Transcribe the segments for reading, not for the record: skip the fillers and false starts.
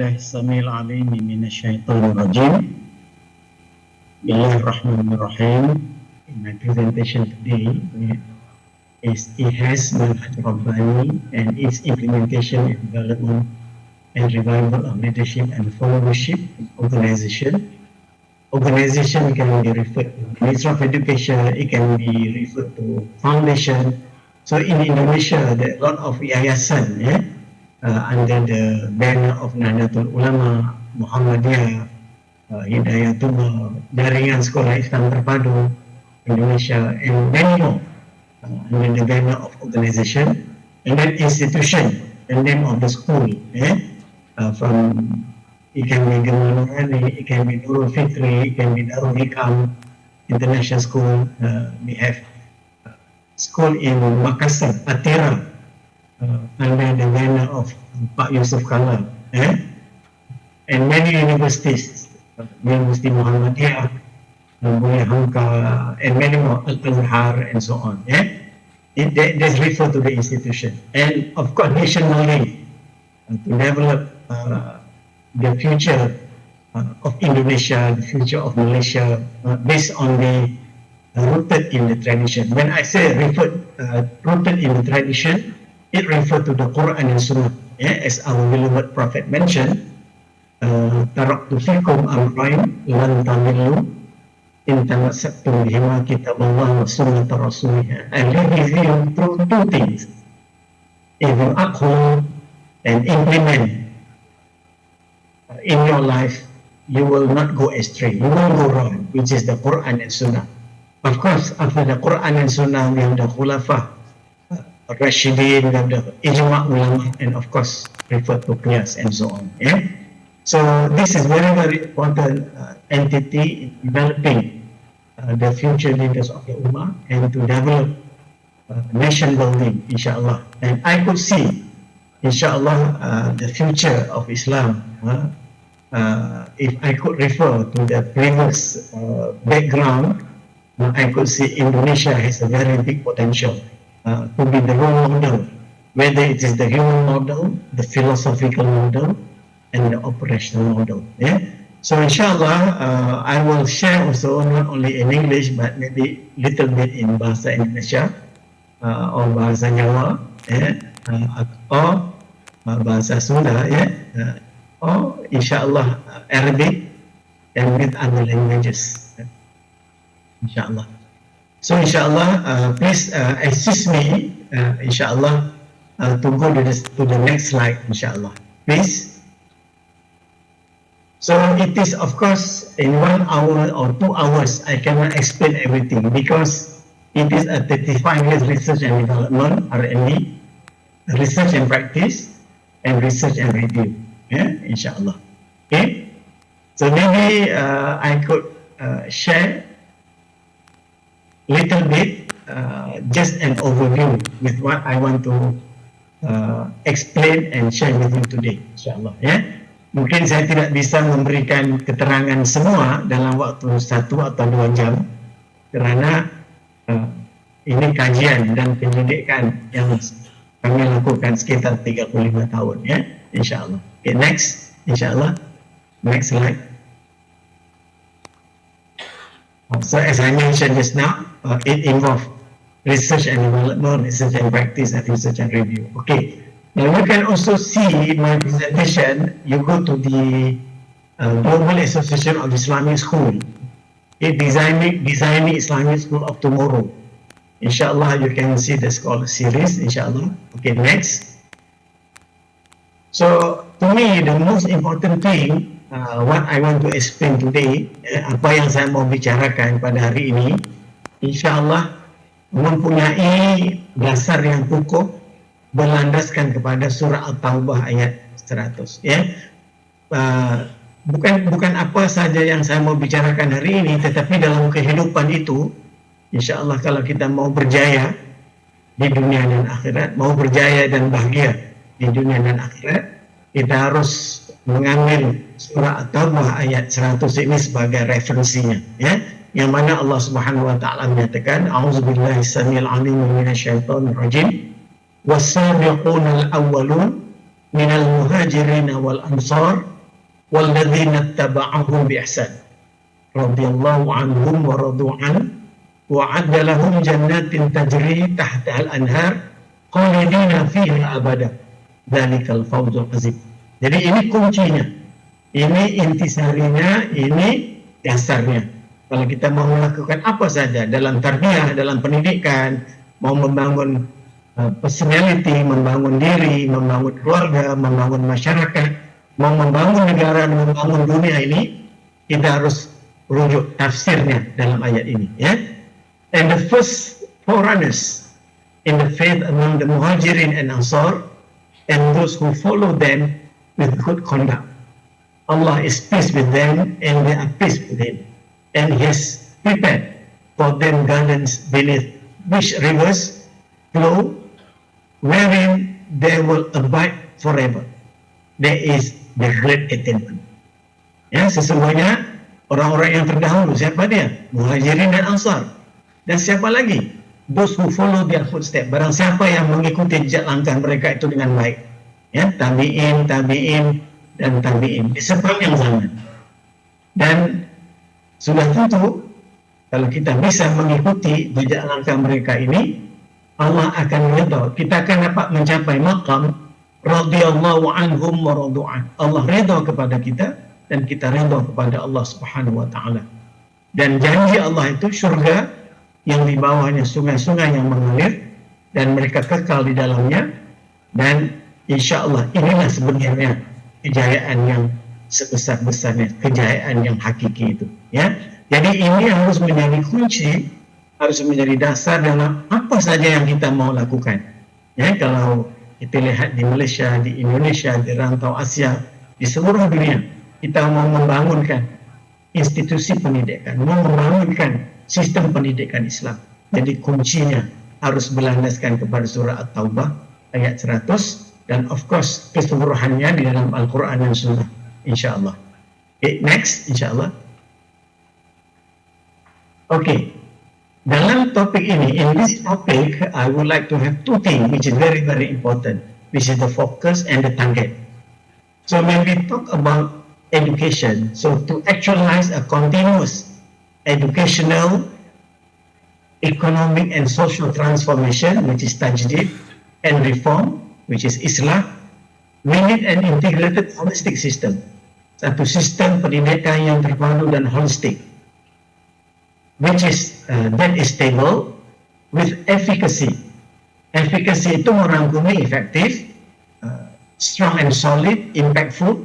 بالله السميع العليم من الشيطان الرجيم. Bismillahirrahmanirrahim. In my presentation today is IHAS Manhaj Rabbani and its implementation and development and revival of leadership and followership in organization. Organization can be referred to Ministry of Education, it can be referred to foundation. So in Indonesia, there are a lot of yayasan under the banner of Nahdlatul Ulama, Muhammadiyah, Hidayatullah, Jaringan Sekolah Islam Terpadu Indonesia, and many more under the banner of organization. And then institution, the name of the school, from it can be Gamal Nurani, it can be Nurul Fitri, it can be Darul Hikam International School. We have school in Makassar, Atira, under the banner of Pak Yusuf Kala, and many universities, University Muhammadiyah, Buya Hamka, and many more, Al-Azhar, and so on. That's refer to the institution. And of course, nationally, to develop the future of Indonesia, the future of Malaysia, based on the rooted in the tradition. When I say rooted in the tradition, it refers to the Quran and Sunnah. As our beloved Prophet mentioned, taraktu fikum amrayn lan tamillu in tamassaktum bihima kitaballah wa sunnat rasulih. I leave with you through two things. If you uphold and implement in your life, you will not go astray, you won't go wrong, which is the Quran and Sunnah. Of course, after the Quran and Sunnah, we have the Khulafa Rashidin, we have the Ijma' Ulama, and of course, refer to Qiyas and so on. So this is very, very important entity in developing the future leaders of the Ummah and to develop nation building, inshallah. And I could see, inshallah, the future of Islam. If I could refer to the previous background, I could see Indonesia has a very big potential to be the role model, whether it is the human model, the philosophical model, and the operational model. So inshallah, I will share also not only in English but maybe little bit in Bahasa Indonesia or Bahasa Jawa, or Bahasa Sunda, or inshallah Arabic, and with other languages, inshallah. So inshallah, please assist me, inshallah, to go to the next slide, inshallah, please. So it is, of course, in 1 hour or 2 hours, I cannot explain everything because it is a 35 years research and development, R&D, research and practice, and research and review. Inshallah. Okay. So maybe I could share little bit, just an overview with what I want to explain and share with you today, inshallah. Mungkin saya tidak bisa memberikan keterangan semua dalam waktu 1 atau 2 jam karena ini kajian dan penyelidikan yang kami lakukan sekitar 35 tahun, insyaAllah. Okay, next, insyaAllah. Next slide. So as I mentioned just now, it involves research and development, research and practice, and research and review. Okay. Now you can also see my presentation. You go to the Global Association of Islamic School. Designing Islamic School of Tomorrow. Inshallah, you can see the scholar series, inshallah. Okay, next. So, to me, the most important thing, what I want to explain today, apa yang saya mau bicarakan pada hari ini, inshallah, mempunyai dasar yang kukuh, berlandaskan kepada surah At-Taubah ayat 100. Bukan apa saja yang saya mau bicarakan hari ini, tetapi dalam kehidupan itu, insyaAllah kalau kita mau berjaya di dunia dan akhirat, mau berjaya dan bahagia di dunia dan akhirat, kita harus mengambil surah At-Taubah ayat 100 ini sebagai referensinya, yang mana Allah Subhanahu wa taala menyatakan, a'udzubillahi samil alim minasyaitonir rajim, was-sabiqunal awwalun minal muhajirin wal ansar walladzina taba'ahum bi ihsan radhiyallahu anhum wa radu an wa 'adda lahum jannatin tajri tahtaha al-anhar khalidina fiha abada dzalikal fawzul azim. Jadi ini kuncinya, ini intisarinya, ini dasarnya. Kalau kita mau melakukan apa saja dalam tarbiyah, dalam pendidikan, mau membangun personality, membangun diri, membangun keluarga, membangun masyarakat, mau membangun negara, membangun dunia ini, kita harus rujuk tafsirnya dalam ayat ini, ya. And the first forerunners in the faith among the Muhajirin and Ansar and those who follow them with good conduct, Allah is pleased with them and they are pleased with Him, and He has prepared for them gardens beneath which rivers flow, wherein they will abide forever. There is the great attainment. Ya, sesungguhnya orang-orang yang terdahulu, siapa dia? Muhajirin dan Ansar. Dan siapa lagi? Those who follow their footsteps. Barang siapa yang mengikuti jejak langkah mereka itu dengan baik. Ya, tabi'in, dan tabi'in di sepanjang zaman. Dan sudah tentu kalau kita bisa mengikuti jejak langkah mereka ini, Allah akan ridha. Kita akan dapat mencapai maqam radhiyallahu anhum wa radu an. Allah ridha kepada kita dan kita ridha kepada Allah Subhanahu wa taala. Dan janji Allah itu surga yang di bawahnya sungai-sungai yang mengalir dan mereka kekal di dalamnya, dan insya Allah inilah sebenarnya kejayaan yang sebesar-besarnya, kejayaan yang hakiki itu, ya. Jadi ini harus menjadi kunci, harus menjadi dasar dalam apa saja yang kita mau lakukan. Ya, kalau kita lihat di Malaysia, di Indonesia, di rantau Asia, di seluruh dunia, kita mau membangunkan institusi pendidikan, mau membangunkan sistem pendidikan Islam. Jadi kuncinya harus berlandaskan kepada surah At-Taubah ayat 100 dan of course keseluruhannya di dalam Al-Quran dan Sunnah, insyaAllah. Okay, next, insyaAllah. Okay. Dalam topik ini, in this topic, I would like to have two things which is very, very important, which is the focus and the target. So when we talk about education, so to actualize a continuous educational, economic and social transformation, which is tajdid, and reform, which is Islah, we need an integrated holistic system. Satu sistem pendidikan yang terpadu dan holistik, which is that is stable with efficacy. Efficacy itu merangkumi efektif, strong and solid, impactful,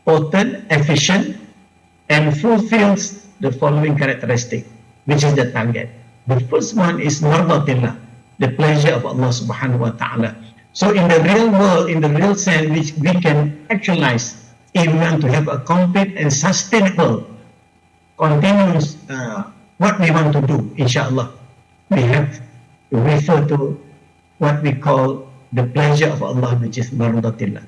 potent, efficient, and fulfills the following characteristic, which is the target. The first one is mardatillah, the pleasure of Allah Subhanahu wa Taala. So in the real world, in the real sense, which we can actualize, if we want to have a complete and sustainable, continuous what we want to do, insyaAllah, we have to refer to what we call the pleasure of Allah, which is mardatillah.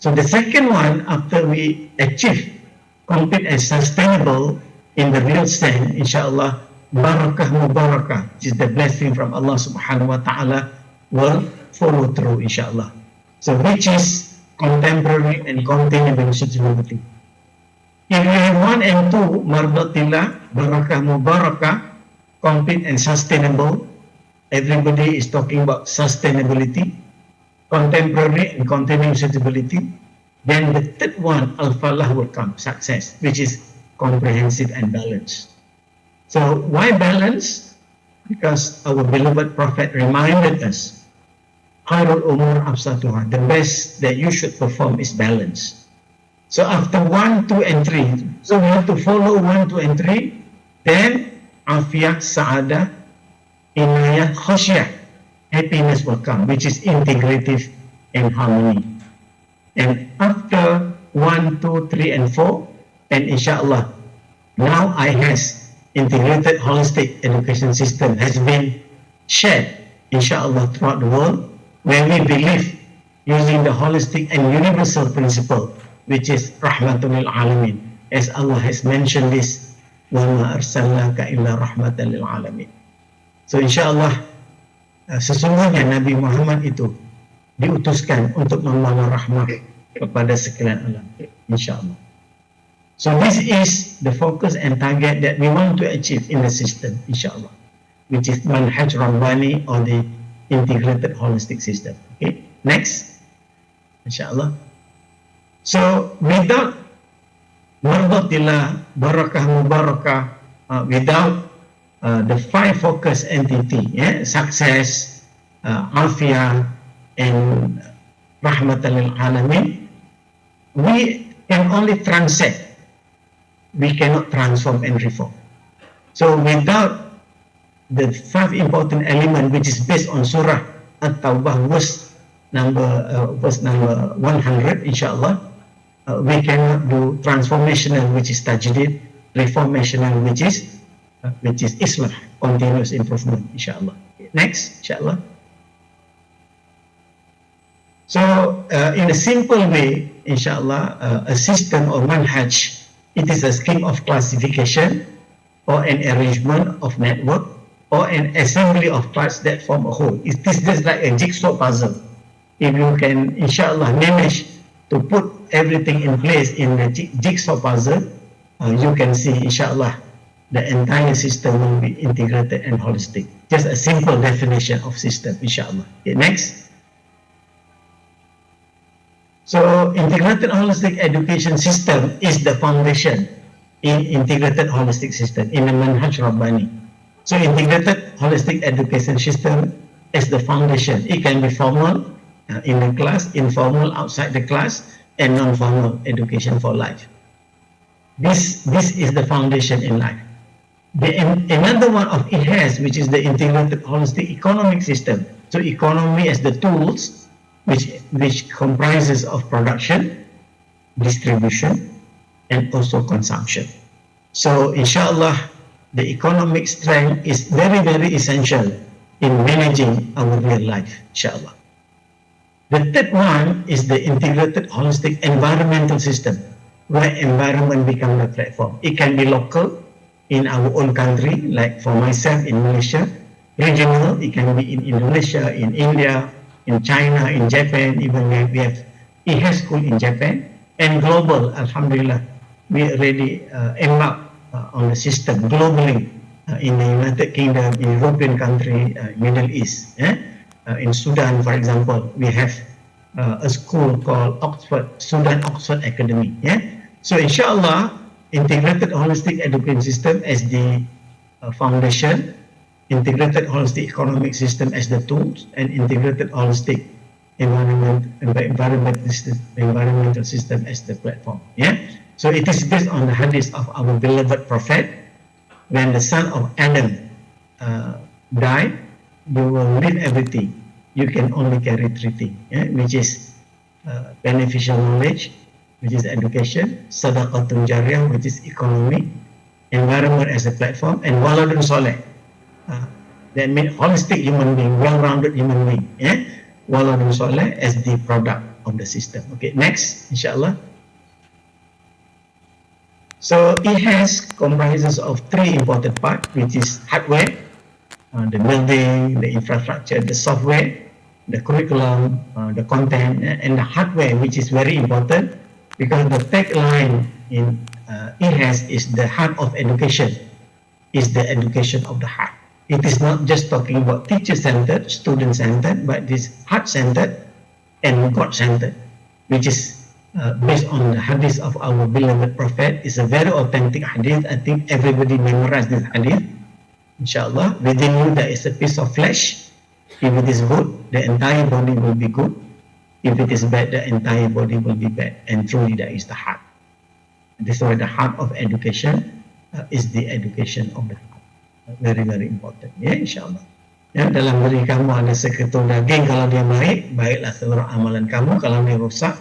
So the second one, after we achieve complete and sustainable in the real sense, insyaAllah, barakah mubarakah, which is the blessing from Allah Subhanahu wa Ta'ala, will follow through, insyaAllah. So which is contemporary and continuing sustainability. If we have 1 and 2, mardatillah, barakah mubarakah, complete and sustainable, everybody is talking about sustainability, contemporary and continuing sustainability, then the third one, al-falah, will come, success, which is comprehensive and balanced. So why balance? Because our beloved Prophet reminded us, khairul umur afsatuha, the best that you should perform is balance. So after 1, 2, and 3, so we have to follow 1, 2, and 3, then afiyah, sa'adah, inayah, khasyah, happiness will come, which is integrative and harmony. And after 1, 2, 3, and 4, then insyaAllah, now IHAS, integrated holistic education system, has been shared, insyaAllah, throughout the world, where we believe using the holistic and universal principle, which is rahmatul lil alamin, as Allah has mentioned this, wa ma arsalnaka illa rahmatan lil alamin. So insyaAllah, sesungguhnya Nabi Muhammad itu diutuskan untuk membawa rahmat kepada sekalian alam, insyaAllah. So this is the focus and target that we want to achieve in the system, inshallah, which is Manhaj Rabbani or the integrated holistic system. Okay, next, inshallah. So without Mardatillah, Barakah Mubarakah, without the five focus entity, success, Afiyah, and Rahmatan lil Alamin, we can only transcend. We cannot transform and reform. So without the five important elements, which is based on Surah At-Tawbah, verse number 100, inshallah, we cannot do transformational, which is tajdid, reformational, which is islah, continuous improvement, inshallah. Next, inshallah. So in a simple way, inshallah, a system or manhaj, it is a scheme of classification or an arrangement of network or an assembly of parts that form a whole. It is just like a jigsaw puzzle. If you can, inshallah, manage to put everything in place in the jigsaw puzzle, you can see, inshallah, the entire system will be integrated and holistic. Just a simple definition of system, inshallah. Okay, next. So integrated holistic education system is the foundation in integrated holistic system in the Manhaj Rabbani. So integrated holistic education system is the foundation. It can be formal in the class, informal outside the class, and non-formal education for life. This is the foundation in life. Another one of IHAS, which is the integrated holistic economic system. So economy as the tools, which comprises of production, distribution, and also consumption. So inshallah, the economic strength is very, very essential in managing our real life, inshallah. The third one is the integrated holistic environmental system, where environment becomes the platform. It can be local in our own country, like for myself in Malaysia, regional, it can be in Indonesia, in India, in China, in Japan, even we have IHAS school in Japan, and global, alhamdulillah, we already embarked on the system globally in the United Kingdom, in European country, Middle East. In Sudan, for example, we have a school called Sudan Oxford Academy. So inshallah, integrated holistic education system as the foundation, integrated holistic economic system as the tools, and integrated holistic environmental system as the platform. So it is based on the hadith of our beloved Prophet. When the son of Adam died, you will leave everything. You can only carry three things, which is beneficial knowledge, which is education, sadaqatun jariyah, which is economy, environment as a platform, and waladun soleh. That means holistic human being, well-rounded human being. Waladun soleh as the product of the system. Okay, next, inshallah. So IHAS comprises of three important parts, which is hardware, the building, the infrastructure, the software, the curriculum, the content, and the hardware, which is very important because the tagline in IHAS is the heart of education, is the education of the heart. It is not just talking about teacher-centered, student-centered, but it is heart-centered and God-centered, which is based on the hadith of our beloved Prophet. It's a very authentic hadith. I think everybody memorized this hadith. Inshallah, within you there is a piece of flesh. If it is good, the entire body will be good. If it is bad, the entire body will be bad. And truly there is the heart. This is why the heart of education is the education of the heart. Very, very important. Ya, insyaAllah. Ya, dalam diri kamu ada seketul daging. Kalau dia baik, baiklah seluruh amalan kamu. Kalau dia rusak,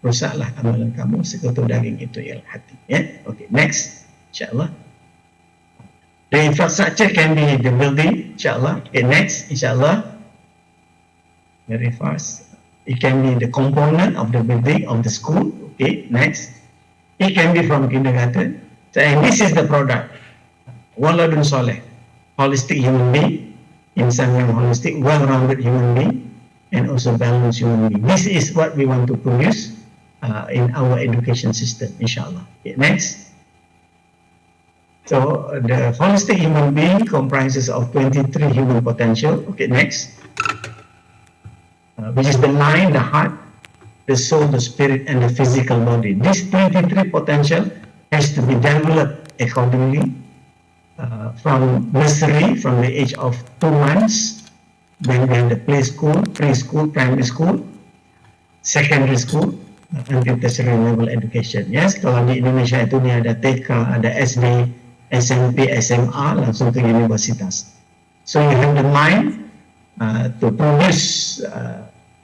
rusaklah amalan kamu. Seketul daging itu ialah hati. Ya, okay. Next, insyaAllah. The infrastructure can be the building, insyaAllah. Okay, next, insyaAllah. Very fast. It can be the component of the building of the school. Okay, next. It can be from kindergarten. So, and this is the product. Waladun soleh, holistic human being, insan yang holistic, well-rounded human being, and also balanced human being. This is what we want to produce in our education system, inshallah. Okay, next. So the holistic human being comprises of 23 human potential. Okay, next. Which is the mind, the heart, the soul, the spirit, and the physical body. This 23 potential has to be developed accordingly from nursery, from the age of 2 months, then we have the play school, preschool, primary school, secondary school, until tertiary level education. Yes, kalau di Indonesia itu nih ada TK, ada SD, SMP, SMA, langsung ke universitas. So you have the mind to produce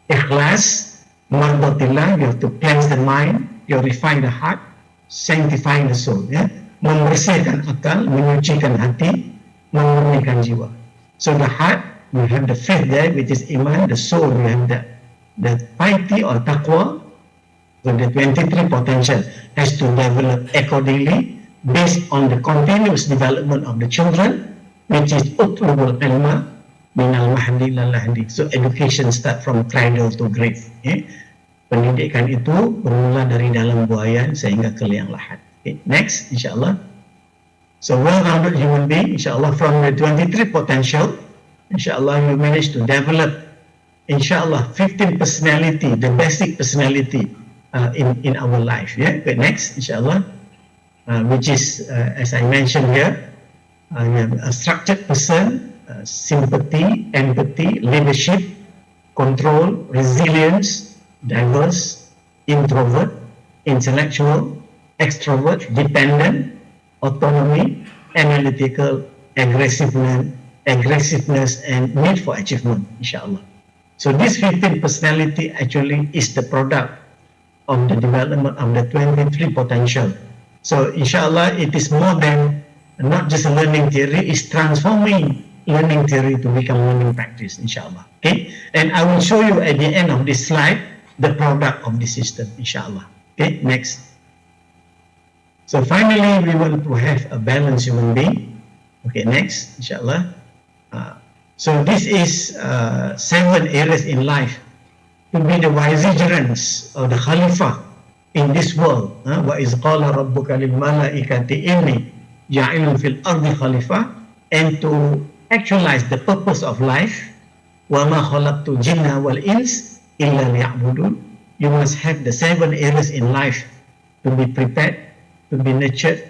ikhlas, mardatillah, you have to cleanse the mind, purify the heart, sanctify the soul. Ya, membersihkan akal, menyucikan hati, memurnikan jiwa. So the heart, we have the faith there, which is iman. The soul, we have the piety or taqwa. So the 23 potential has to develop accordingly based on the continuous development of the children, which is utlubul ilma minal mahdi lal lahdi. So education start from cradle to grave. Okay? Pendidikan itu bermula dari dalam buayan sehingga ke liang lahat. Okay? Next, insyaAllah. So well-rounded human being, insyaAllah, from the 23 potential, insyaAllah you manage to develop, insyaAllah, 15 personality, the basic personality in our life. Yeah. Okay, next, insyaAllah, which is, as I mentioned here, you have a structured person, sympathy, empathy, leadership, control, resilience, diverse, introvert, intellectual, extrovert, dependent, autonomy, analytical, aggressiveness, and need for achievement, inshallah. So this 15 personality actually is the product of the development of the 23 potential. So inshallah, it is more than not just a learning theory, it's transforming learning theory to become learning practice, inshallah. Okay, and I will show you at the end of this slide the product of this system, inshallah. Okay, next. So finally, we want to have a balanced human being. Okay, next, inshallah. So this is 7 areas in life to be the vicegerents of the Khalifa in this world. وَإِذْ قَالَ رَبُّكَ لِلْمَلَائِكَةِ إِنِّي جَاعِلٌ فِي الْأَرْضِ خَلِفَةً, and to actualize the purpose of life. وَمَا خَلَقْتُ الْجِنَّ وَالْإِنسَ إِلَّا لِيَعْبُدُونَ. You must have the 7 areas in life to be prepared, to be nurtured,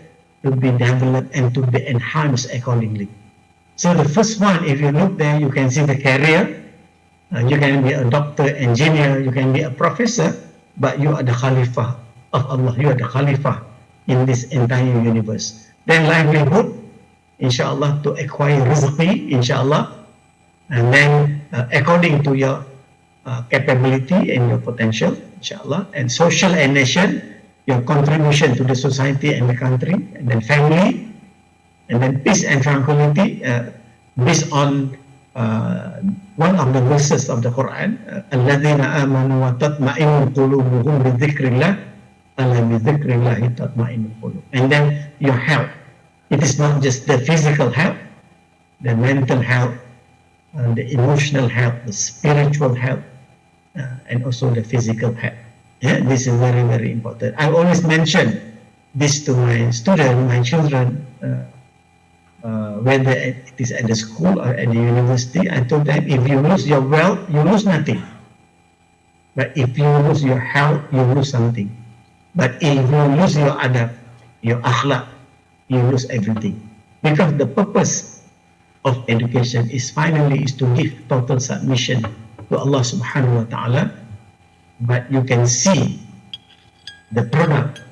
to be developed, and to be enhanced accordingly. So the first one, if you look there, you can see the career. You can be a doctor, engineer, you can be a professor, but you are the Khalifah of Allah. You are the Khalifah in this entire universe. Then livelihood, inshallah, to acquire rizqi, inshallah, and then according to your capability and your potential, inshallah, and social and nation, your contribution to the society and the country, and then family, and then peace and tranquility, based on one of the verses of the Quran, الَّذِينَ آمَنُوا وَتَطْمَئِنُّ قُلُوبُهُمْ بِذِكْرِ اللَّهِ أَلَا بِذِكْرِ اللَّهِ تَطْمَئِنُّ الْقُلُوبُ. And then your health. It is not just the physical health, the mental health, the emotional health, the spiritual health, and also the physical health. Yeah, this is very, very important. I always mention this to my students, my children, whether it is at the school or at the university. I told them, if you lose your wealth, you lose nothing. But if you lose your health, you lose something. But if you lose your adab, your akhlaq, you lose everything. Because the purpose of education is finally is to give total submission to Allah subhanahu wa ta'ala. But you can see the product,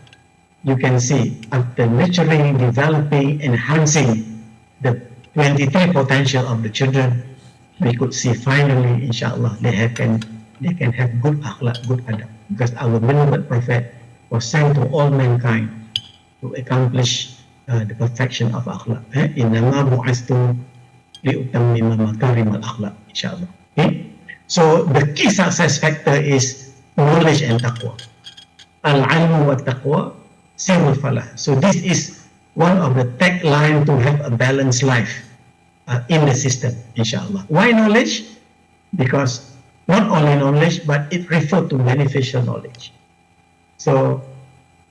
you can see after nurturing, developing, enhancing the 23 potential of the children, we could see finally, inshallah, they can have good akhlaq, good adab. Because our beloved Prophet was sent to all mankind to accomplish the perfection of akhlaq. Innama bu'astu li'utammima makarim al-akhlaq, inshallah. Okay? So the key success factor is knowledge and taqwa. Al-ilmu wa taqwa sirul falah. So this is one of the tagline to have a balanced life in the system, inshallah. Why knowledge? Because not only knowledge, but it refers to beneficial knowledge. So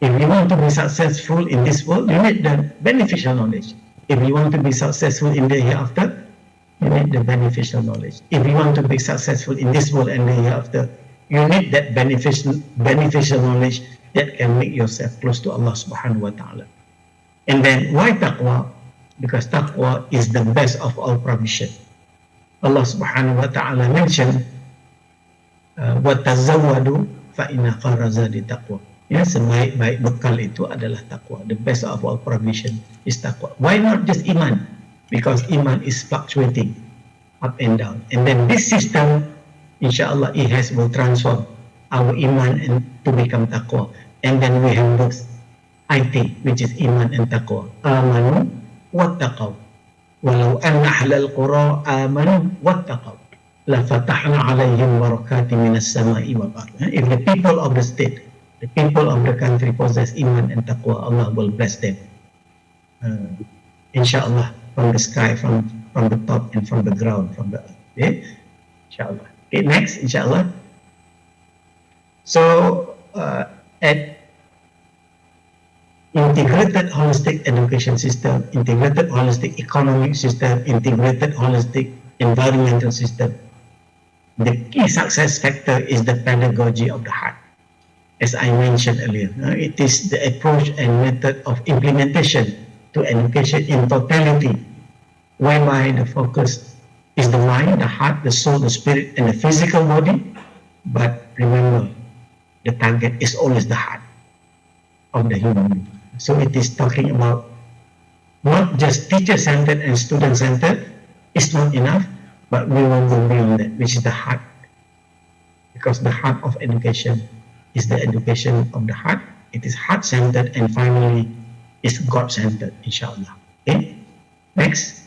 if you want to be successful in this world, you need the beneficial knowledge. If you want to be successful in the hereafter, you need the beneficial knowledge. If you want to be successful in this world and the hereafter, you need that beneficial knowledge that can make yourself close to Allah subhanahu wa ta'ala. And then why taqwa? Because taqwa is the best of all provision. Allah subhanahu wa ta'ala mentioned, وَتَزَوَّدُوا فَإِنَّ خَيْرَ الزَّادِ taqwa. Ya, sebaik-baik bekal itu adalah takwa. The best of all provision is takwa. Why not just iman? Because iman is fluctuating up and down. And then this system, insyaAllah, will transform our iman and to become taqwa. And then we have those IT, which is iman and taqwa. Amanu wattaqaw. Walau anna ahlal qura amanu wattaqaw. La fatahna alayhim barakati minas sama'i wal ardh. If the people of the state, the people of the country possess iman and taqwa, Allah will bless them. Inshallah, from the sky, from the top and from the ground, from the earth. Okay? Inshallah. Okay, next, inshallah. So, at integrated holistic education system, integrated holistic economic system, integrated holistic environmental system, the key success factor is the pedagogy of the heart. As I mentioned earlier, it is the approach and method of implementation to education in totality, whereby the focus is the mind, the heart, the soul, the spirit, and the physical body. But remember, the target is always the heart of the human being. So it is talking about not just teacher-centered and student-centered. It's not enough, but we want to go beyond that, which is the heart. Because the heart of education is the education of the heart. It is heart-centered, and finally, it's God-centered, inshallah. Okay? Next.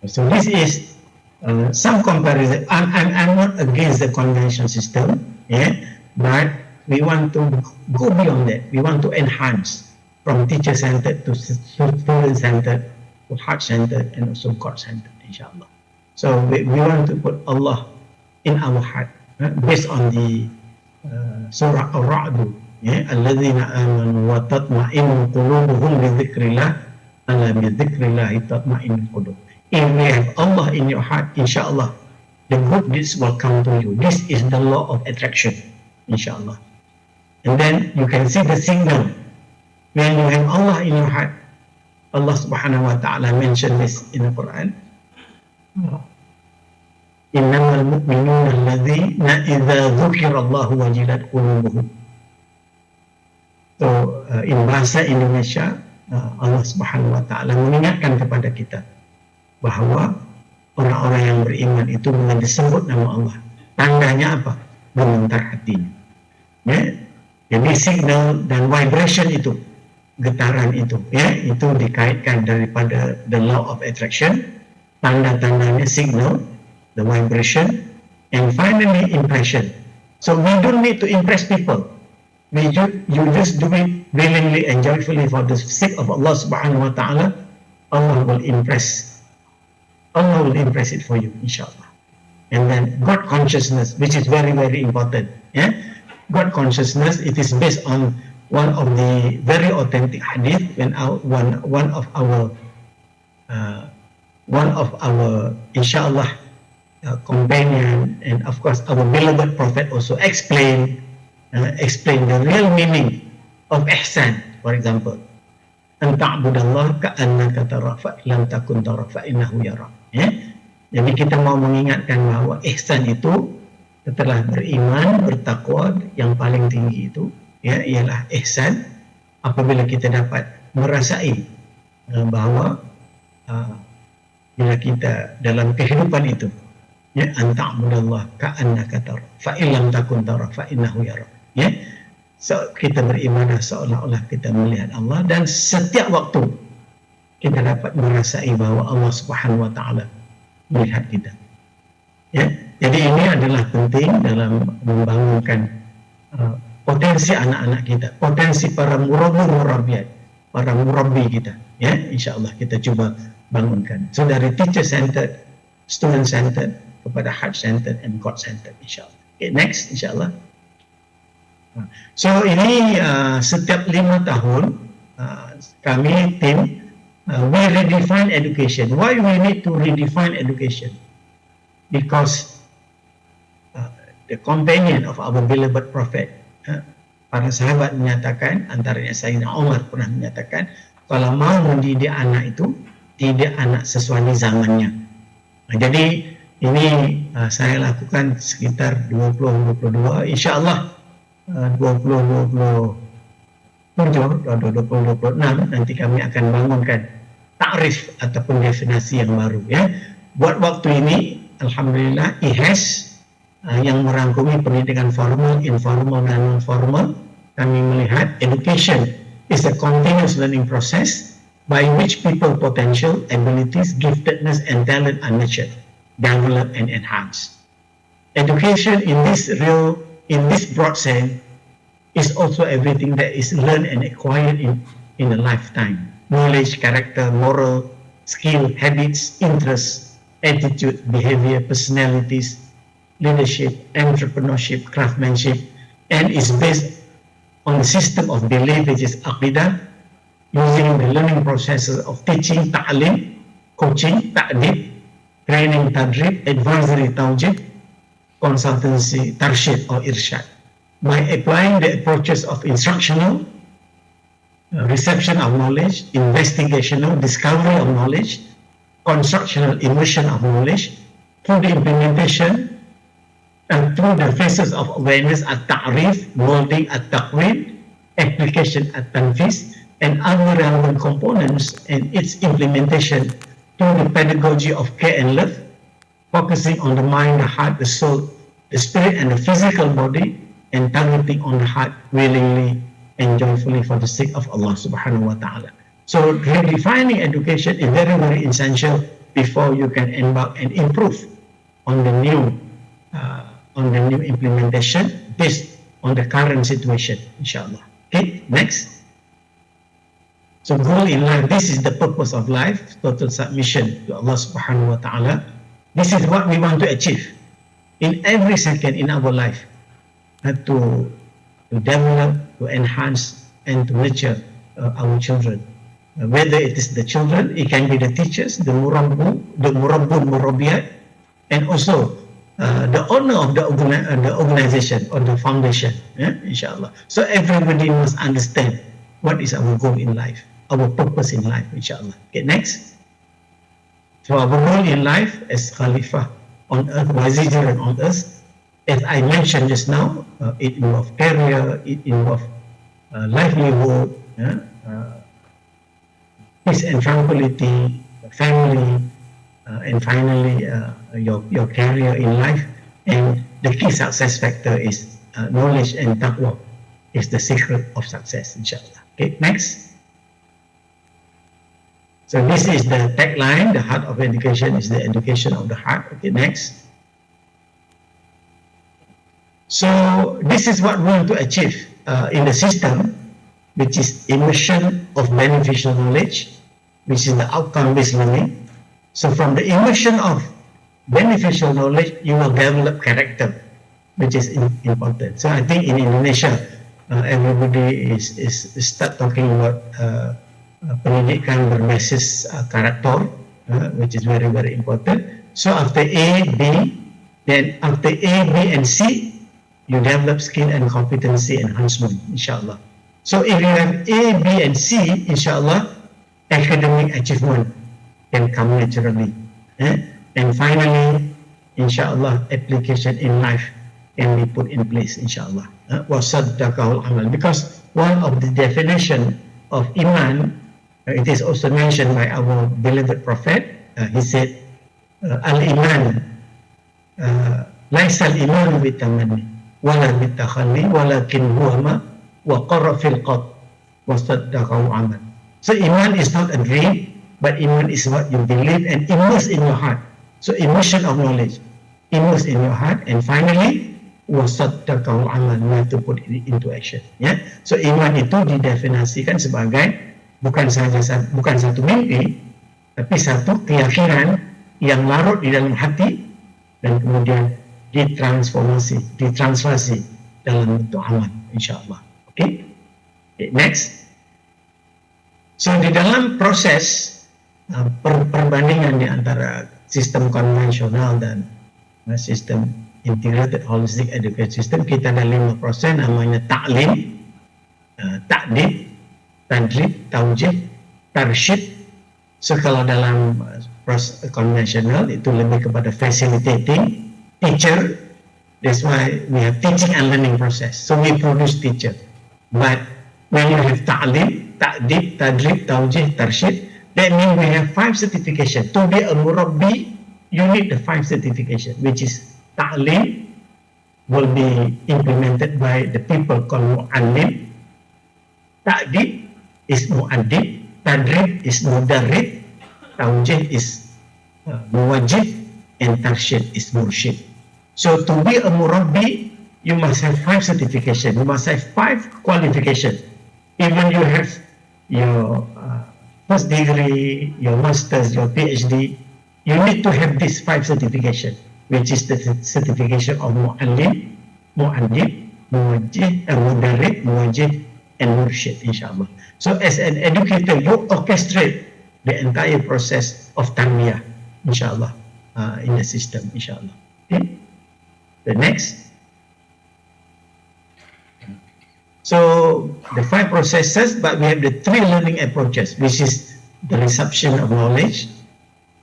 So this is some comparison. I'm not against the conventional system, yeah, but we want to go beyond that. We want to enhance from teacher-centered to student-centered to heart-centered and also God-centered, inshallah. So we want to put Allah in our heart, based on the Surah Ar-Ra'd, Alladzina amanu wa tatma'innu qulubuhum bi dzikrillah, ala bi dzikrillah tatma'innul qulub. If we have Allah in your heart, inshallah, the good deeds will come to you. This is the law of attraction, inshallah. And then you can see the signal. When you have Allah in your heart, Allah subhanahu wa ta'ala mentioned this in the Quran. Innamal mu'minuna alladhina idza dzukirallahu wajilat qulubuhum. So in bahasa Indonesia, Allah Subhanahu wa taala mengingatkan kepada kita bahwa orang-orang yang beriman itu dengan disebut nama Allah. Tandanya apa? Gemetar hatinya. Ya. Jadi signal dan vibration itu, getaran itu, ya, itu dikaitkan daripada the law of attraction. Tanda-tandanya signal, the vibration, and finally impression. So we don't need to impress people. You just do it willingly and joyfully for the sake of Allah subhanahu wa ta'ala. Allah will impress it for you, inshallah. And then God consciousness, which is very, very important. Yeah? God consciousness, it is based on one of the very authentic hadith when one of our inshallah companion and of course our beloved Prophet also explain the real meaning of ihsan. For example, an ta'budallah ka'annaka tara fa lam takun tara fa innahu yara. Ya. Jadi kita mau mengingatkan bahwa ihsan itu setelah beriman, bertakwa, yang paling tinggi itu ya ialah ihsan apabila kita dapat merasai bahwa bila kita dalam kehidupan itu ya an ta'budallah ka'annaka tara fa illam takun tara fa innahu yara. Ya, so kita beribadah seolah-olah kita melihat Allah, dan setiap waktu kita dapat merasai bahwa Allah Subhanahu wa taala melihat kita. Ya, jadi ini adalah penting dalam membangunkan potensi anak-anak kita, potensi para murabbi kita. Ya, insyaallah kita coba bangunkan. So dari teacher centered, student centered kepada heart centered and God centered, insyaallah. Okay, next, insyaallah. So ini setiap 5 tahun kami tim we redefine education. Why we need to redefine education? Because the companion of our beloved prophet, para sahabat menyatakan, antaranya Sayyidina Umar pernah menyatakan, kalau mau mendidik anak itu, didik anak sesuai zamannya. Jadi ini saya lakukan sekitar 2022, insya Allah 2026 nanti kami akan bangunkan takrif ataupun definisi yang baru ya. Buat waktu ini alhamdulillah IHES yang merangkumi pendidikan formal, informal dan non formal, kami melihat education is a continuous learning process by which people potential, abilities, giftedness and talent are nurtured, developed and enhanced. Education in this broad sense is also everything that is learned and acquired in a lifetime. Knowledge, character, moral, skill, habits, interests, attitude, behavior, personalities, leadership, entrepreneurship, craftsmanship, and is based on the system of belief which is aqidah, using the learning processes of teaching, ta'lim, coaching, ta'dib, training, tadrib, advisory, tawjib, consultancy, tarshid or irshad. By applying the approaches of instructional, reception of knowledge, investigational, discovery of knowledge, constructional, immersion of knowledge, through the implementation and through the phases of awareness at ta'rif, molding at taqwid, application at tanfiz, and other relevant components and its implementation through the pedagogy of care and love, focusing on the mind, the heart, the soul, the spirit, and the physical body, and targeting on the heart willingly and joyfully for the sake of Allah subhanahu wa ta'ala. So redefining education is very, very essential before you can embark and improve on the new implementation based on the current situation, inshallah. Okay, next. So goal in life, this is the purpose of life, total submission to Allah subhanahu wa ta'ala. This is what we want to achieve in every second in our life. To develop, to enhance, and to nurture our children. Whether it is the children, it can be the teachers, the murabbun, murabbiyat, and also the owner of the organization or the foundation, inshallah. So everybody must understand what is our goal in life, our purpose in life, inshallah. Okay, next. So our goal in life as Khalifah on earth, Waziran on earth, as I mentioned just now, it involves career, it involves livelihood, peace and tranquility, family, and finally your career in life. And the key success factor is knowledge and taqwa is the secret of success, inshallah. Okay, next. So this is the tagline, the heart of education is the education of the heart. Okay, next. So this is what we want to achieve in the system, which is immersion of beneficial knowledge, which is the outcome-based learning. So from the immersion of beneficial knowledge, you will develop character, which is important. So I think in Indonesia, everybody is start talking about pendidikan berbasis karakter, which is very, very important. So after A, B, then after A, B, and C, you develop skill and competency enhancement, inshallah. So if you have A, B, and C, inshallah, academic achievement can come naturally. And finally, inshallah, application in life can be put in place, inshallah. Wasaddaqahul amal. Because one of the definition of iman, it is also mentioned by our beloved prophet. He said, al-iman, laisa al-iman bitamanni. Wala bitakhalli walakin huwa ma waqarra fil qalb wasaddaqahu amal. So iman is not a dream, but iman is what you believe and immerse in your heart. So immersion of knowledge, immerse in your heart, and finally wasaddaqahu amal, you have to put it into action. Ya, so iman itu didefinisikan sebagai bukan satu mimpi, tapi satu keyakinan yang larut di dalam hati dan kemudian ditranslasi dalam bentuk amal, insyaAllah. Okay? Next. So di dalam proses perbandingan di antara sistem konvensional dan sistem integrated holistic education system, kita ada 5 proses namanya ta'lim, ta'dib, tadrib, taujih, tarsyid. So kalau dalam proses konvensional itu lebih kepada facilitating teacher. That's why we have teaching and learning process. So we produce teacher. But when you have ta'lim, ta'dib, tadrib, taujih, tarsyid, that means we have 5 certification. To be a murabbi, you need the 5 certification, which is ta'lim will be implemented by the people called mu'allim. Ta'dib is mu'addib. Tadrib is mudarrib. Taujih is muwajjih. And tarsyid is mursyid. So to be a murabbi, you must have 5 certification. You must have 5 qualification. Even you have your first degree, your master's, your PhD, you need to have this 5 certification, which is the certification of mu'allim, mu'addib, muwajjih, mudarrib, muwajjih, and mursyid, insyaAllah. So as an educator, you orchestrate the entire process of tarbiyah, insyaAllah, in the system, insyaAllah. Okay? The next. So the 5 processes, but we have the 3 learning approaches, which is the reception of knowledge,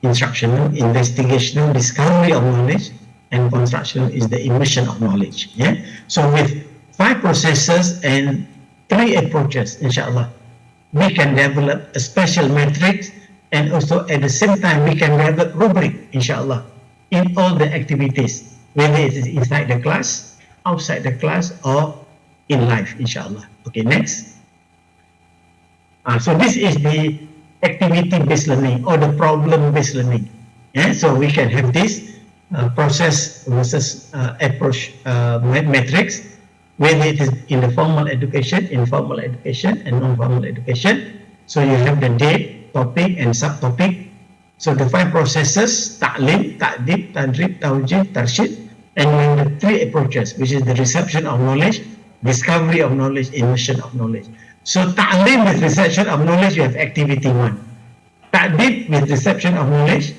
instructional, investigational, discovery of knowledge, and constructional is the immersion of knowledge. Yeah. So with 5 processes and 3 approaches, inshallah, we can develop a special matrix, and also at the same time we can develop rubric, inshallah, in all the activities, whether it is inside the class, outside the class, or in life, inshallah. Okay, next. So this is the activity-based learning or the problem-based learning. Yeah, so we can have this process versus approach matrix, whether it is in the formal education, informal education, and non-formal education. So you have the date, topic, and subtopic. So the 5 processes: ta'lim, ta'dib, tadrib, taujih, tarsyid, and then the 3 approaches, which is the reception of knowledge, discovery of knowledge, immersion of knowledge. So ta'lim with reception of knowledge, you have activity 1. Ta'dib with reception of knowledge,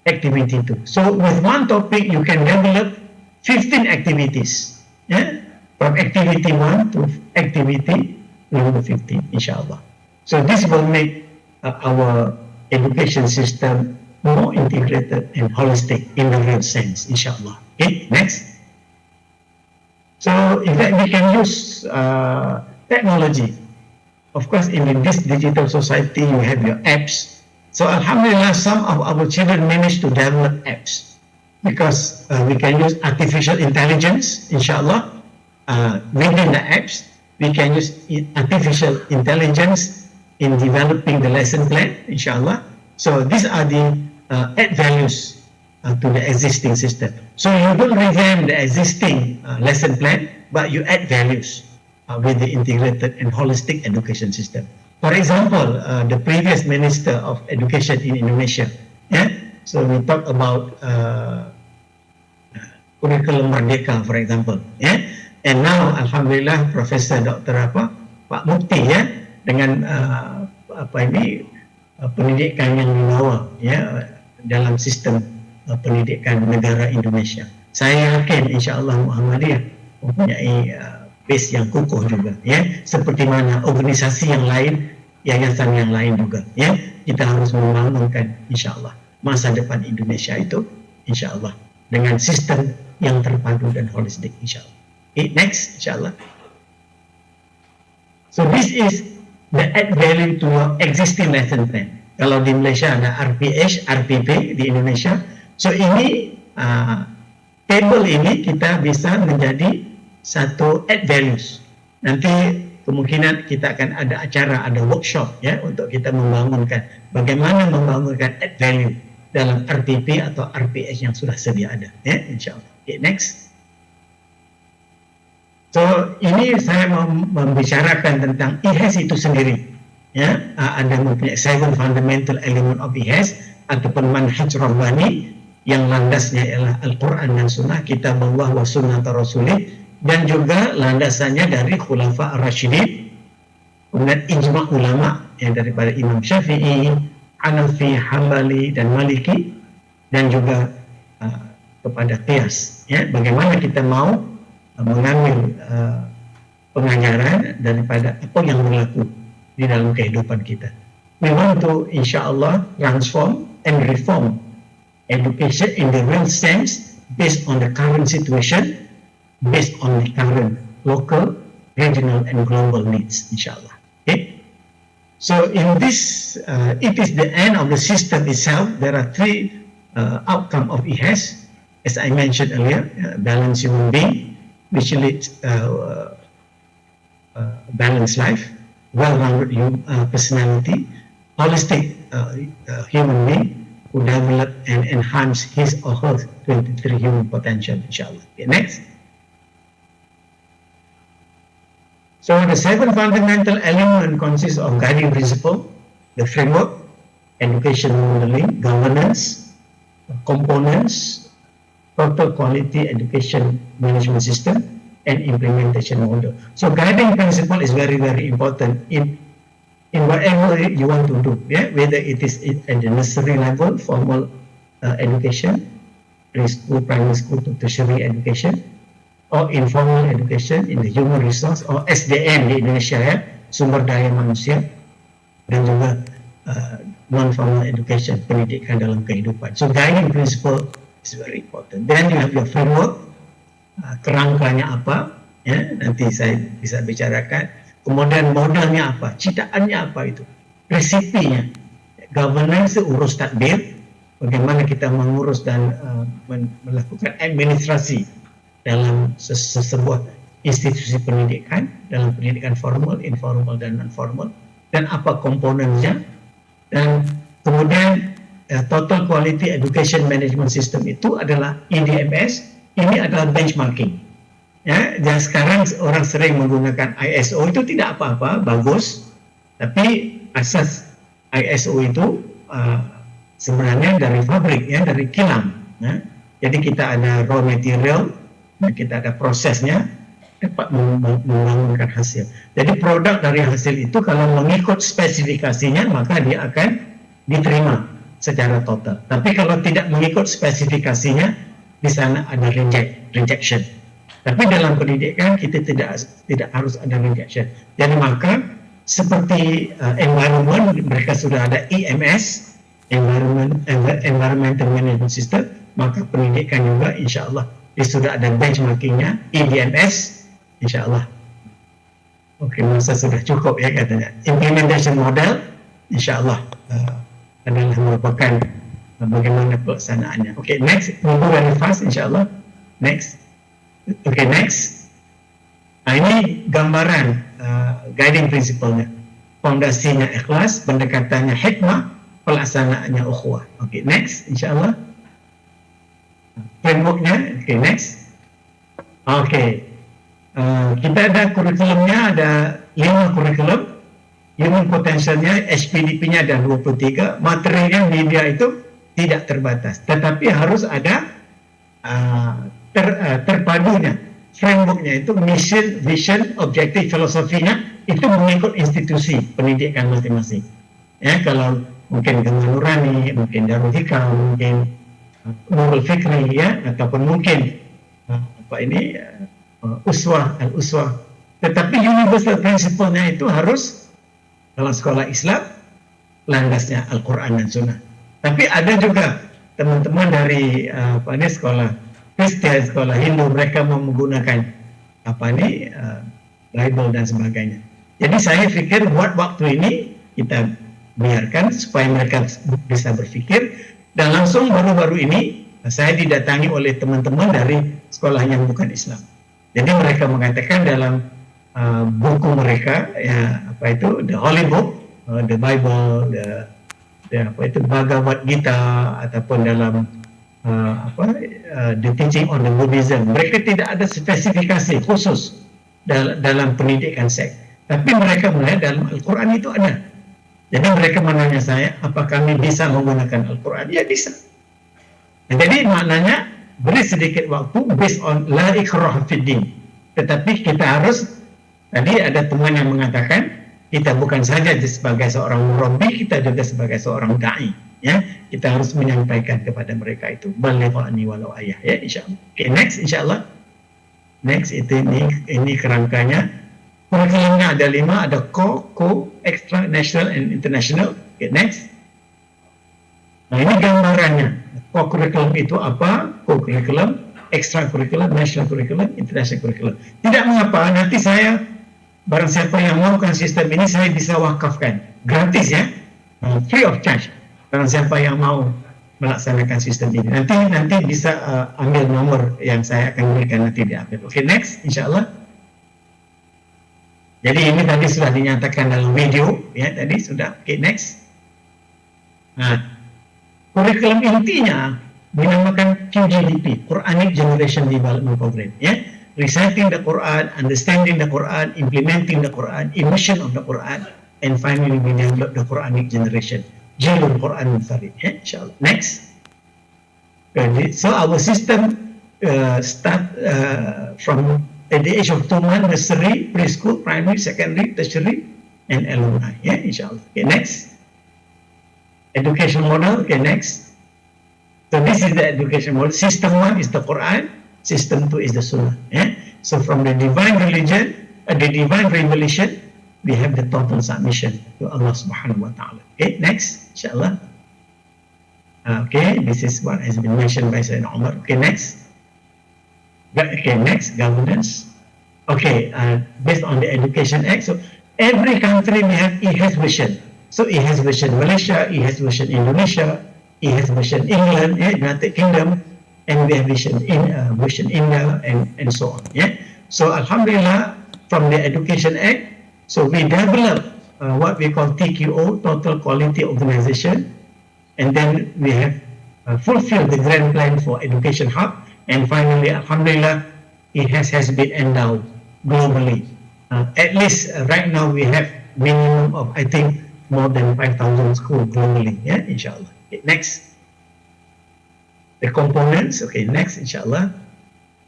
activity 2. So with one topic, you can develop 15 activities. Yeah? From activity 1 to activity number 15, inshallah. So this will make our education system more integrated and holistic in the real sense, inshallah. Okay, next. So in fact, we can use technology. Of course, in this digital society, you have your apps. So alhamdulillah, some of our children manage to develop apps because we can use artificial intelligence, inshallah. Within the apps, we can use artificial intelligence in developing the lesson plan, inshallah. So these are the add values to the existing system. So you don't revamp the existing lesson plan, but you add values with the integrated and holistic education system. For example, the previous Minister of Education in Indonesia, yeah? So we talk about curriculum Merdeka, for example, yeah? And now, alhamdulillah, Profesor Dr. Pak Mukti, ya, dengan pendidikan yang dibawa, ya, dalam sistem pendidikan negara Indonesia. Saya yakin, insyaAllah Muhammadiyah mempunyai base yang kukuh juga, ya. Seperti mana organisasi yang lain, yayasan yang lain juga, ya. Kita harus membangunkan, insyaAllah, masa depan Indonesia itu, insyaAllah, dengan sistem yang terpadu dan holistik, insyaAllah. Okay, next, insyaAllah. So this is the add value to your existing lesson plan. Kalau di Malaysia ada RPH, RPP di Indonesia. So ini table ini kita bisa menjadi satu add values. Nanti kemungkinan kita akan ada acara, ada workshop, ya, untuk kita membangunkan bagaimana membangunkan add value dalam RPP atau RPH yang sudah sedia ada, ya, insyaAllah. Okay, next. So ini saya membicarakan tentang IHES itu sendiri, ya. Ada mempunyai 7 fundamental element of IHES ataupun manhaj rabbani yang landasnya ialah Al-Quran dan Sunnah, kitab Allah wa sunnah Rasulih, dan juga landasannya dari Khulafa Ar-Rasyidin, kemudian ijma' ulama yang daripada Imam Syafi'i, Hanafi, Hambali dan Maliki, dan juga kepada qiyas, ya, bagaimana kita mau mengambil pengajaran daripada apa yang berlaku di dalam kehidupan kita. We want to insyaAllah transform and reform education in the real sense based on the current situation, based on the current local, regional and global needs, insyaAllah. Okay? So in this, it is the end of the system itself. There are three outcomes of IHAS, as I mentioned earlier: balanced human being, which leads balanced life, well-rounded personality, holistic human being who develop and enhance his or her 23 human potential, inshallah. Okay, next. So the seven fundamental elements consist of guiding principle, the framework, education modeling, governance, components, total quality education management system, and implementation model. So guiding principle is very, very important in whatever you want to do, yeah? Whether it is at the nursery level, formal education, preschool, primary school to tertiary education, or informal education in the human resource, or SDM di Indonesia, ya, sumber daya manusia, dan juga non-formal education, pendidikan dalam kehidupan. So guiding principle is very important. Then you have your framework, kerangkanya apa, ya, nanti saya bisa bicarakan. Kemudian modalnya apa, citaannya apa itu, resipinya. Governance urus tadbir, bagaimana kita mengurus dan melakukan administrasi dalam sebuah institusi pendidikan, dalam pendidikan formal, informal, dan non-formal, dan apa komponennya, dan kemudian Total Quality Education Management System itu adalah EDMS, ini adalah benchmarking. Ya, dan sekarang orang sering menggunakan ISO, itu tidak apa-apa, bagus, tapi asas ISO itu sebenarnya dari pabrik, ya, dari kilang. Ya. Jadi kita ada raw material, kita ada prosesnya, dapat membangunkan hasil. Jadi produk dari hasil itu kalau mengikut spesifikasinya, maka dia akan diterima secara total. Tapi kalau tidak mengikut spesifikasinya, di sana ada rejection. Tapi dalam pendidikan kita tidak harus ada rejection. Jadi maka seperti environment, mereka sudah ada EMS, Environmental Management System, maka pendidikan juga insya Allah dia sudah ada benchmarkingnya, EDMS, insya Allah. Oke, masa sudah cukup, ya, katanya. Implementation model, insya Allah adalah merupakan bagaimana pelaksanaannya. Oke, next, move very fast, insya Allah. Next. Oke, next. Nah, ini gambaran guiding principle-nya. Fondasinya ikhlas, pendekatannya hikmah, pelaksanaannya ukhuwah. Oke, next, insya Allah. Framework-nya, oke, next. Oke, kita ada kurikulumnya, ada 5 kurikulum. Human potentialnya, HPDP-nya ada 23. Materinya, media itu tidak terbatas, tetapi harus ada terpadunya. Framework-nya itu mission, vision, objektif, filosofinya itu mengikut institusi pendidikan masing-masing. Ya, kalau mungkin Gema Nurani, mungkin Darul Hikam, mungkin Nurul Fikri, ya, ataupun mungkin uswah, al-uswah. Tetapi universal principle-nya itu harus dalam sekolah Islam landasnya Al-Quran dan Sunnah. Tapi ada juga teman-teman dari sekolah Kristen, sekolah Hindu, mereka mau menggunakan Bible dan sebagainya. Jadi saya pikir buat waktu ini kita biarkan supaya mereka bisa berpikir. Dan langsung baru-baru ini saya didatangi oleh teman-teman dari sekolah yang bukan Islam. Jadi mereka mengatakan dalam buku mereka, ya, the Holy Book, the Bible, the Bhagavad Gita, ataupun dalam the Teaching on the Buddhism, mereka tidak ada spesifikasi khusus dalam pendidikan seks. Tapi mereka melihat dalam Al-Quran itu ada. Jadi mereka menanya saya, apa kami bisa menggunakan Al-Quran? Ya, bisa. Nah, jadi maknanya beri sedikit waktu based on la ikraha fid din. Tetapi kita harus, tadi ada teman yang mengatakan, kita bukan saja sebagai seorang murabbi, kita juga sebagai seorang da'i. Ya, kita harus menyampaikan kepada mereka itu baligh anni walau ayah, ya, insyaallah. Oke, next, insyaallah. Next, ini kerangkanya. Kurikulumnya ada 5, ada core, extra, national, and international. Oke, next. Nah, ini gambarannya. Core curriculum itu apa? Core curriculum, extra curriculum, national curriculum, international curriculum. Tidak mengapa, nanti saya, barang siapa yang maukan sistem ini, saya bisa wakafkan. Gratis, ya. Free of charge. Barang siapa yang mau melaksanakan sistem ini. Nanti bisa ambil nomor yang saya akan berikan nanti diambil. Oke, next, insyaallah. Jadi ini tadi sudah dinyatakan dalam video, ya, tadi sudah. Oke, next. Nah, kurikulum intinya dinamakan QGDP, Quranic Generation Development Program, ya. Reciting the Quran, understanding the Quran, implementing the Quran, immersion of the Quran, and finally we develop the Quranic generation. Jalul Quran Farid, ya, insyaallah. Next. So our system start from at the age of 2 months, nursery, preschool, primary, secondary, tertiary, and alumni, ya, insyaallah. Okay, next. Education model, okay, next. So this is the education model. System 1 is the Quran, system 2 is the Sunnah, yeah? So from the divine religion, the divine revelation, we have the total submission to Allah subhanahu wa ta'ala. Okay, next, insyaAllah. Okay, this is what has been mentioned by Sayyidina Umar. Okay, next. Okay, next, governance. Okay, based on the Education Act, so every country it has vision. So it has vision Malaysia, it has vision Indonesia, it has vision England, yeah, United Kingdom, and we have vision India, and so on. Yeah. So Alhamdulillah, from the Education Act, so we develop what we call TQO, Total Quality Organization, and then we have fulfilled the grand plan for Education Hub, and finally, Alhamdulillah, it has been endowed globally. At least right now we have minimum of, I think, more than 5,000 schools globally. Yeah, inshallah. Okay, next. The components. Okay, next, inshallah.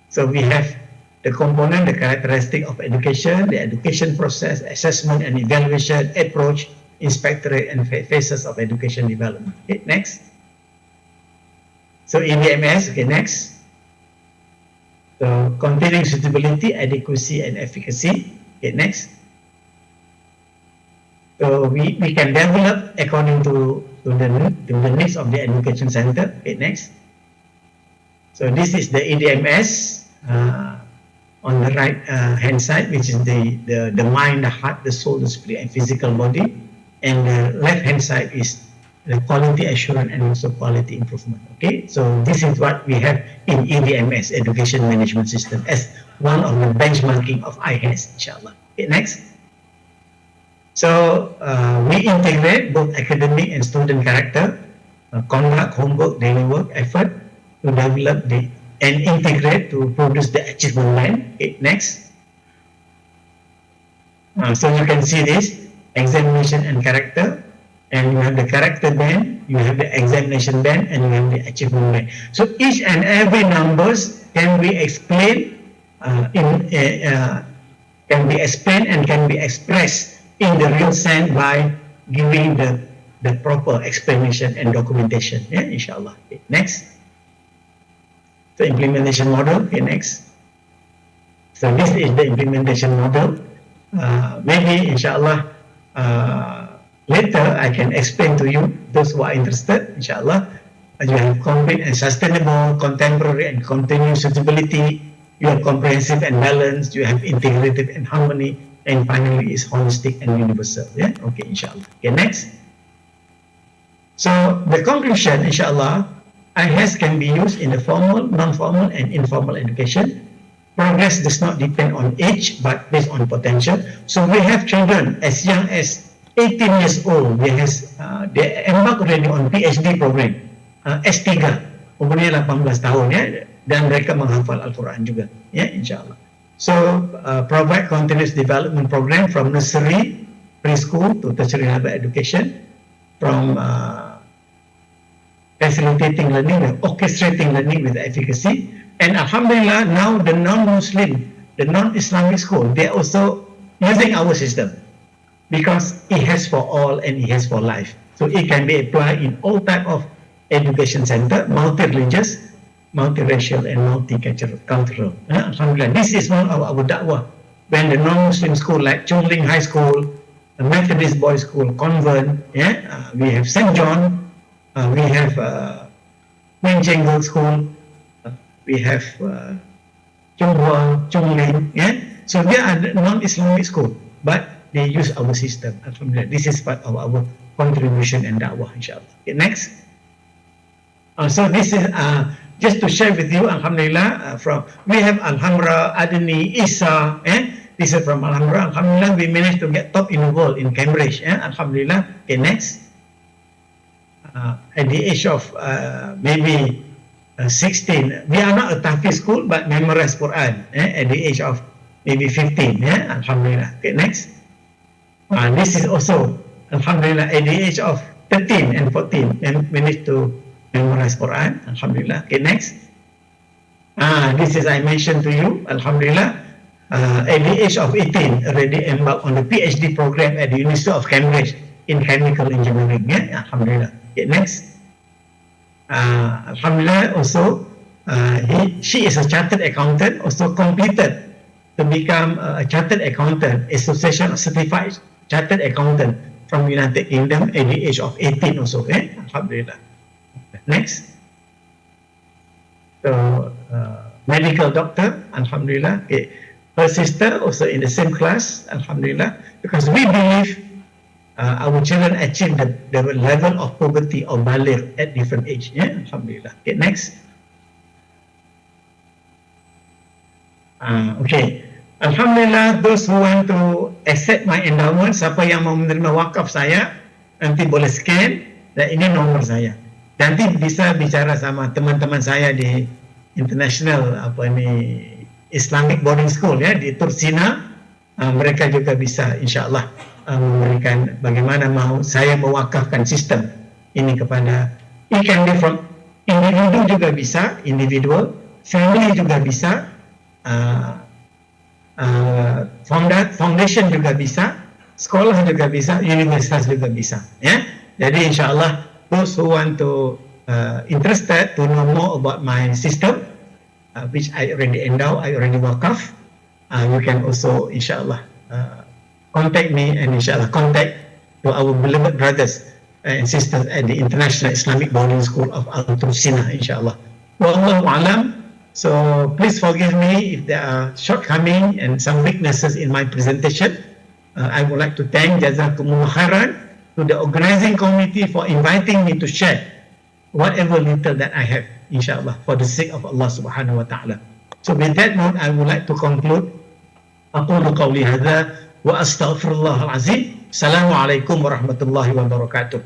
So we have the component, the characteristic of education, the education process, assessment and evaluation, approach, inspectorate, and phases of education development. Okay, next. So EDMS, okay, next. So containing suitability, adequacy, and efficacy. Okay, next. So we can develop according to the needs of the education center. Okay, next. So this is the EDMS. On the right hand side, which is the mind, the heart, the soul, the spirit, and physical body, and the left hand side is the quality assurance and also quality improvement. Okay, so this is what we have in EDMS, Education Management System, as one of the benchmarking of IHAS, inshallah. Okay, next. So we integrate both academic and student character, conduct, homework, daily work, effort to develop and integrate to produce the achievement line. Okay, next. So you can see this examination and character, and you have the character band, you have the examination band, and you have the achievement band. So each and every numbers can be explained can be explained and can be expressed in the real sense by giving the proper explanation and documentation. Yeah, inshallah. Okay, next. So implementation model. Okay, next. So this is the implementation model. Maybe inshallah later I can explain to you, those who are interested, inshallah. You have complete and sustainable, contemporary and continuous suitability. You have comprehensive and balanced. You have integrative and harmony, and finally is holistic and universal. Yeah. Okay, inshallah. Okay, next. So the conclusion, inshallah, IHAS can be used in the formal, non-formal, and informal education. Progress does not depend on age, but based on potential. So we have children as young as 18 years old. They embark already on PhD program, S3, umurnya 18 tahun, ya, dan mereka menghafal Al-Quran juga, ya, insyaAllah. So provide continuous development program from nursery, preschool to tertiary level education, from facilitating learning and orchestrating learning with efficacy. And alhamdulillah, now the non-Muslim the non-Islamic school, they're also using our system because it has for all and it has for life. So it can be applied in all type of education center, multi-religious, multiracial, and multicultural. Alhamdulillah, this is one of our da'wah. When the non-Muslim school like Chung Ling High School, the Methodist Boys School, Convent, we have St. John, we have Queen Cheng Girls School, we have Chung Hua, Chung Ling, so they are the non-Islamic school, but they use our system. Alhamdulillah, this is part of our contribution and da'wah, inshallah. Okay, next. So this is just to share with you, alhamdulillah, we have Alhamra, Adani, Isa, this is from Alhamra. Alhamdulillah, we managed to get top in the world in Cambridge, alhamdulillah. Okay, next. At the age of maybe 16, we are not a Tahfiz school, but memorize Quran, at the age of maybe 15, alhamdulillah. Okay, next. This is also, alhamdulillah, at the age of 13 and 14, and managed to memorize Quran, alhamdulillah. Okay, next. This is I mentioned to you, alhamdulillah, at the age of 18, already embarked on the PhD program at the University of Cambridge in chemical engineering, alhamdulillah. Okay, next. Alhamdulillah, also, she is a chartered accountant, also completed to become a chartered accountant, Association of Certified Chartered Accountant from United Kingdom at the age of 18 also, alhamdulillah. Next. So, medical doctor, alhamdulillah. Okay. Her sister also in the same class, alhamdulillah, because we believe our children achieve the level of poverty or baligh at different age, alhamdulillah. Okay, next. Okay, alhamdulillah, those who want to accept my endowment, siapa yang mau menerima wakaf saya, nanti boleh scan, dan ini nomor saya. Nanti bisa bicara sama teman-teman saya di International Islamic Boarding School di Tursina, mereka juga bisa insyaAllah memberikan bagaimana mau saya mewakafkan sistem ini kepada, it can be from individu juga bisa, individual, family juga bisa, foundation juga bisa, sekolah juga bisa, universitas juga bisa, Jadi insyaAllah those who want to interested to know more about my system, which I already endow, I already wakaf, you can also insyaAllah contact me and insyaAllah contact to our beloved brothers and sisters at the International Islamic Boarding School of Al-Tursina, insyaAllah. Wallahu alam. So please forgive me if there are shortcomings and some weaknesses in my presentation. I would like to thank Jazakumullah Khairan to the organizing committee for inviting me to share whatever little that I have, insyaAllah, for the sake of Allah subhanahu wa ta'ala. So with that note, I would like to conclude. Aqulu qawli hadha wa astaghfirullahal azim. Assalamualaikum warahmatullahi wabarakatuh.